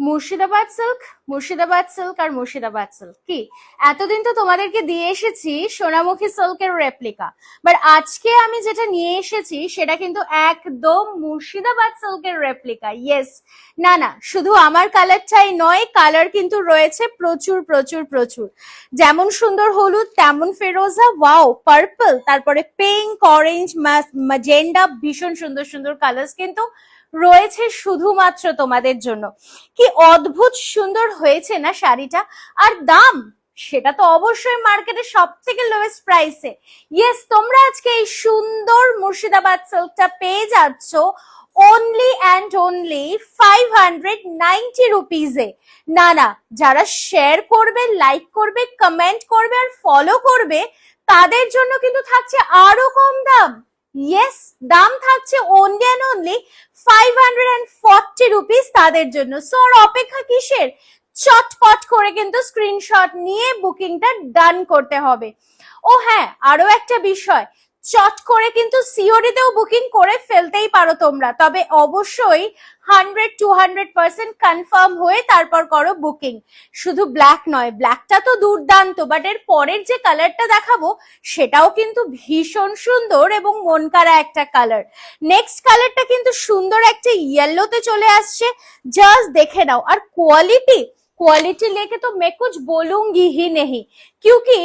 Murshidabad silk, Murshidabad silk আর Murshidabad silk কি এতদিন তো তোমাদেরকে দিয়ে এসেছি সোনামুখী সিল্কের রেপ্লিকা, বাট আজকে আমি যেটা নিয়ে এসেছি সেটা কিন্তু একদম মুর্শিদাবাদ সিল্কের রেপ্লিকা। ইয়েস, না না, শুধু আমার কালারটাই নয়, কালার কিন্তু রয়েছে প্রচুর প্রচুর প্রচুর। যেমন সুন্দর হলুদ, তেমন ফেরোজা, ওয়াও, পার্পল, তারপরে পিঙ্ক, অরেঞ্জ, ম্যাজেন্ডা, ভীষণ সুন্দর সুন্দর কালার্স কিন্তু রয়েছে শুধুমাত্র তোমাদের জন্য। কি অদ্ভুত সুন্দর হয়েছে না শাড়িটা। আর দাম, সেটা তো অবশ্যই মার্কেটে সব থেকে লোয়েস্ট প্রাইসে। ইয়েস, তোমরা আজকে এই সুন্দর মুর্শিদাবাদ সিল্কটা পেয়ে যাচ্ছ অনলি অ্যান্ড অনলি 590 রুপিজে। না না, যারা শেয়ার করবে, লাইক করবে, কমেন্ট করবে আর ফলো করবে, তাদের জন্য কিন্তু থাকছে আরো কম দাম। ইয়েস, দাম থাকছে অনলি অ্যান্ড অনলি 540 রুপিস তাদের জন্য। সো আর অপেক্ষা কিসের? চটপট করে কিন্তু স্ক্রিনশট নিয়ে বুকিংটা ডান করতে হবে। ও হ্যাঁ, আরো একটা বিষয়, চট করে কিন্তু সিওডি তেও বুকিং করে ফেলতেই পারো তোমরা, তবে অবশ্যই 100-200% কনফার্ম হয়ে তারপর করো বুকিং। শুধু ব্ল্যাক নয়, ব্ল্যাকটা তো দুর্দান্ত, বাট এর পরের যে কালারটা দেখাবো সেটাও কিন্তু ভীষণ সুন্দর এবং মন কাড়া একটা কালার। নেক্সট কালারটা কিন্তু সুন্দর একটা ইয়েলোতে চলে আসছে, জাস্ট দেখে নাও। আর কোয়ালিটি, क्वालिटी लेके तो मैं कुछ बोलूंगी ही नहीं, क्योंकि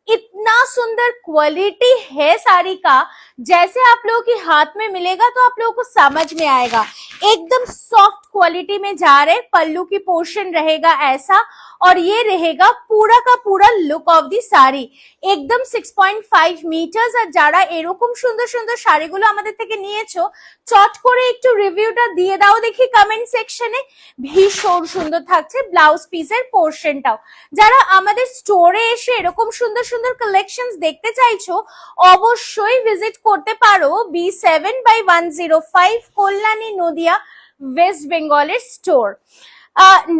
इतना सुंदर क्वालिटी है साड़ी का, जैसे आप लोगों के हाथ में मिलेगा तो आप लोगों को समझ में आएगा। एकदम सॉफ्ट क्वालिटी में जा रहे, पल्लू की पोर्शन रहेगा ऐसा, और ये रहेगा पूरा का पूरा लुक ऑफ दी साड़ी। একদম 6.5 মিটার্স। আর যারা এরকম সুন্দর সুন্দর শাড়িগুলো আমাদের থেকে নিয়েছো, চট করে একটু রিভিউটা দিয়ে দাও দেখি কমেন্ট সেকশনে। ভীষণ সুন্দর থাকছে ব্লাউজ পিসের পোর্শনটাও। যারা আমাদের স্টোরে এসে এরকম সুন্দর সুন্দর কালেকশনস দেখতে চাইছো, অবশ্যই ভিজিট করতে পারো B7/105 কল্যাণী নদিয়া ওয়েস্ট বেঙ্গলের স্টোর।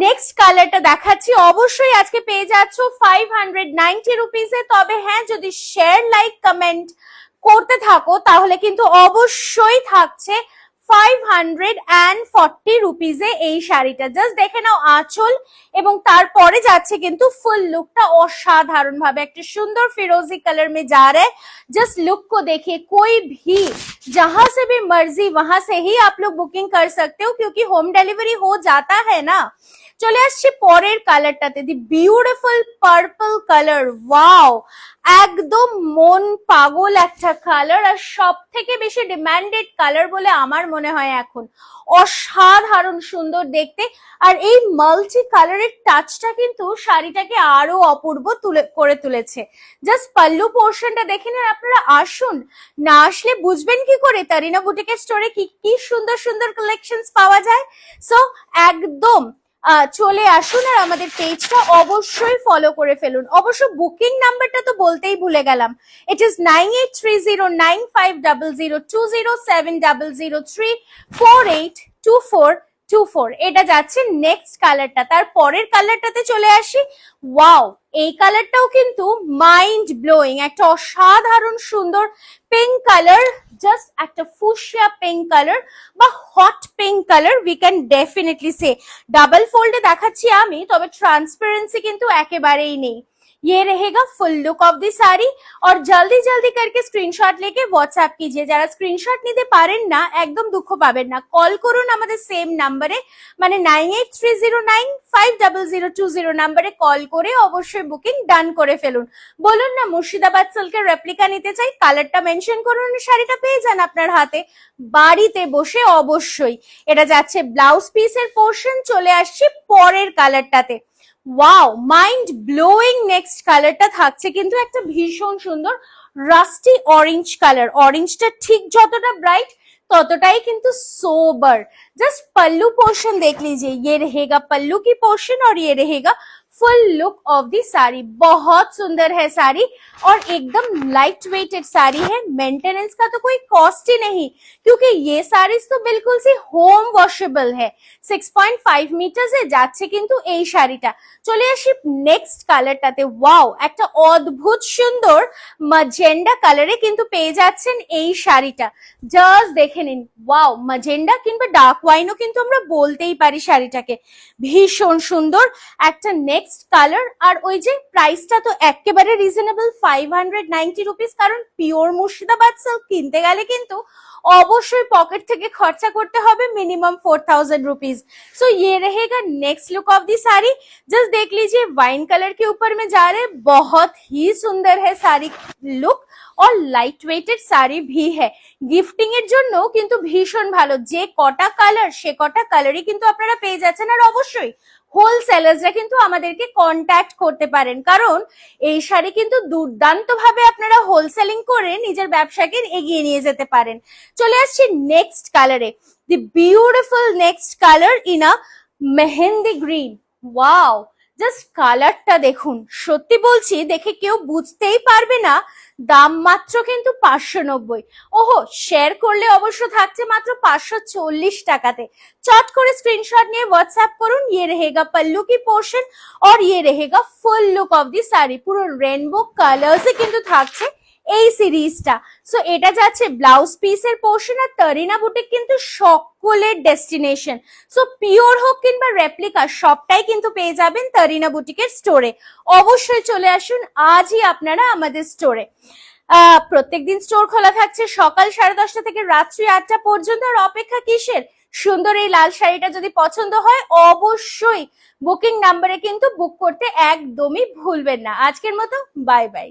নেক্সট কালারটা দেখাচ্ছি, অবশ্যই আজকে পেয়ে যাচ্ছ 590 রুপিসে। তবে হ্যাঁ, যদি শেয়ার, লাইক, কমেন্ট করতে থাকো তাহলে কিন্তু অবশ্যই থাকছে 540 রুপিসে এই শাড়িটা। জাস্ট দেখে নাও আঁচল, এবং তারপরে যাচ্ছে কিন্তু ফুল लुकটা অসাধারণ ভাবে একটা সুন্দর ফিরোজি कलर में जा रहा है। जस्ट लुक को देखिए, कोई भी जहां से भी मर्जी वहां से ही आप लोग बुकिंग कर सकते हो, क्योंकि होम डिलीवरी हो जाता है ना। চলে আসছে পরের কালারটাতে, the beautiful purple colour. Wow, একদম মন পাগল একটা কালার, আর সব থেকে বেশি ডিমান্ডেড কালার বলে আমার মনে হয় এখন। অসাধারণ সুন্দর দেখতে, আর এই মাল্টি কালারের টাচটা কিন্তু শাড়িটাকে আরো অপূর্ব করে তুলেছে। জাস্ট পাল্লু পোর্শনটা দেখে নিন আপনারা। আসুন, না আসলে বুঝবেন কি করে তারিনা বুটিকের স্টোরে কি কি সুন্দর সুন্দর কালেকশনস পাওয়া যায়। সো একদম চলে আসুন, আর আমাদের পেজটা অবশ্যই ফলো করে ফেলুন। অবশ্য বুকিং নাম্বারটা তো বলতেই ভুলে গেলাম, ইট ইজ 98309500207003482424। এটা যাচ্ছে নেক্সট কালারটা। তার পরের কালারটাতে চলে আসি। ওয়াও, এই কালারটাও কিন্তু মাইন্ড ব্লোয়িং, একটা অসাধারণ সুন্দর পিঙ্ক কালার। জাস্ট একটা ফুশিয়া পিঙ্ক কালার বা hot pink colour, we can definitely say. Double ফোল্ডে দেখাচ্ছি আমি, তবে ট্রান্সপারেন্সি কিন্তু একেবারেই নেই। ये रहेगा full look of the sari. और जल्दी जल्दी करके स्क्रीनशॉट लेके व्हाट्सएप कीजिए। যারা স্ক্রিনশট নিতে পারেন না, একদম দুঃখ পাবেন না, কল করুন আমাদের সেম নাম্বারে, মানে 9830950020 নাম্বারে কল করে অবশ্যই বুকিং ডান করে ফেলুন। বলুন না মুর্শিদাবাদ সিল্কের রেপ্লিকা নিতে চাই, কালারটা মেনশন করুন, শাড়িটা পেয়ে যান আপনার হাতে বাড়িতে বসে। অবশ্যই এটা যাচ্ছে ব্লাউজ পিসের পোর্শন। চলে আসছি পরের কালারটাতে। ওয়াও, মাইন্ড ব্লোয়িং নেক্সট কালারটা থাকছে কিন্তু একটা ভীষণ সুন্দর রাস্টি অরেঞ্জ কালার। অরেঞ্জটা ঠিক যতটা ব্রাইট ততটাই কিন্তু सोबर। जस्ट पल्लू पोर्शन देख लीजिए, ये रहेगा पल्लू की पोर्शन और ये रहेगा full look of the sari. बहुत सुंदर है साड़ी और एकदम लाइट वेटेड साड़ी है। मेंटेनेंस का तो कोई कॉस्ट ही नहीं, क्योंकि ये साड़ीज तो बिल्कुल सी होम वॉशेबल है। 6.5 মিটার যাচ্ছে কিন্তু এই শাড়িটা। চলে আসি নেক্সট কালারটাতে। ওয়াও, একটা অদ্ভুত সুন্দর ম্যাজেন্ডা কালারে কিন্তু পেয়ে যাচ্ছেন এই শাড়িটা। জাস্ট দেখে নিন, ওয়াও, ম্যাজেন্ডা কিংবা ডার্ক ওয়াইনও কিন্তু আমরা বলতেই পারি শাড়িটাকে। ভীষণ সুন্দর একটা নেক্সট কালার। আর ওই যে প্রাইসটা তো একেবারে রিজনেবল, 590 রুপিস। কারণ পিওর মুর্শিদাবাদ সিল্ক কিনতে গেলে কিন্তু অবশ্যই পকেট থেকে খরচা করতে হবে मिनिमम 4000 रुपीज। सो ये रहेगा next look of the sari. Just देख लीजिए वाइन कलर के ऊपर में जा रहे, बहुत ही सुंदर है साड़ी लुक और लाइट वेटेड साड़ी भी है। গিফটিং এর জন্য কিন্তু ভীষণ ভালো। যে কটা কালার সে কটা কালারই কিন্তু আপনারা পেয়ে যাচ্ছেন। আর অবশ্যই হোলসেলারসরা কিন্তু আমাদেরকে কন্ট্যাক্ট করতে পারেন, কারণ এই শাড়ি কিন্তু দুর্দান্ত ভাবে আপনারা হোলসেলিং করে নিজের ব্যবসাকে এগিয়ে নিয়ে যেতে পারেন। চলে আসছি নেক্সট কালারে। The beautiful next colour in a mehendi green. Wow, just কালারটা দেখুন, সত্যি বলছি দেখে কেউ বুঝতেই পারবে না। দাম মাত্র কিন্তু 590। ওহো, শেয়ার করলে অবশ্য থাকছে মাত্র 540 টাকাতে। চট করে স্ক্রিনশট নিয়ে হোয়াটসঅ্যাপ করুন। ये रहेगा पल्लू की पोर्शन और ये रहेगा full look of the sari. পুরো রেনবো কালার্সে কিন্তু থাকছে এই সিরিজটা। সো এটা যাচ্ছে ব্লাউজ পিসের পোর্শন। আর তরিনা বুটিক কিন্তু সকলের ডেস্টিনেশন। সো পিওর হোক কিংবা রেপ্লিকা, সবটাই কিন্তু পেয়ে যাবেন তরিনা বুটিকের স্টোরে। অবশ্যই চলে আসুন আজই আপনারা আমাদের স্টোরে। প্রত্যেকদিন স্টোর খোলা থাকছে সকাল 10:30 থেকে রাত্রি 8টা পর্যন্ত। আর অপেক্ষা কিসের? সুন্দর এই লাল শাড়িটা যদি পছন্দ হয় অবশ্যই বুকিং নাম্বারে কিন্তু বুক করতে একদমই ভুলবেন না। আজকের মতো বাই বাই।